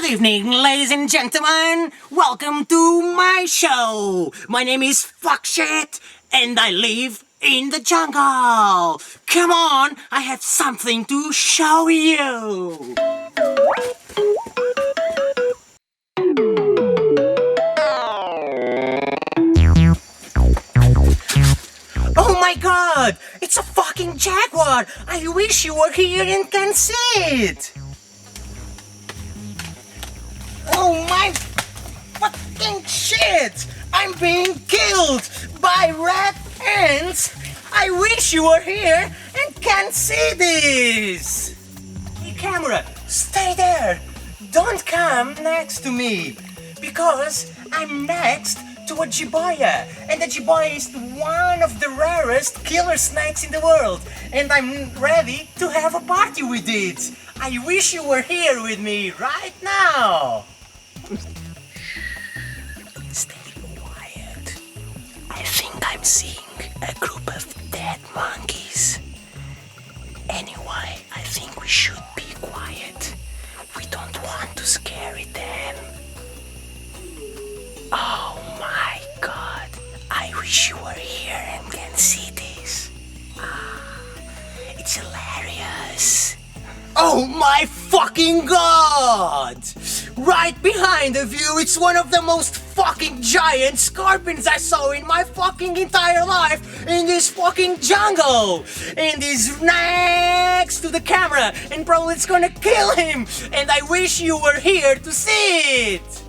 evening, ladies and gentlemen. Welcome to my show. My name is Fajkzhit, and I live in the jungle. Come on, I have something to show you. Oh my god, it's a fucking jaguar. I wish you were here and can see it. Oh my fucking shit! I'm being killed by red ants! I wish you were here and can see this! Hey camera, stay there! Don't come next to me! Because I'm next to a jiboya, and the jiboya is one of the rarest killer snakes in the world, and I'm ready to have a party with it! I wish you were here with me right now! Stay quiet. I think I'm seeing a group of dead monkeys. Anyway, I think we should be quiet. We don't want to scare them. Oh my god. I wish you were here and can see this. It's hilarious. Oh my fucking god! Right behind of you, it's one of the most fucking giant scorpions I saw in my fucking entire life in this fucking jungle! And he's next to the camera, and probably it's gonna kill him! And I wish you were here to see it!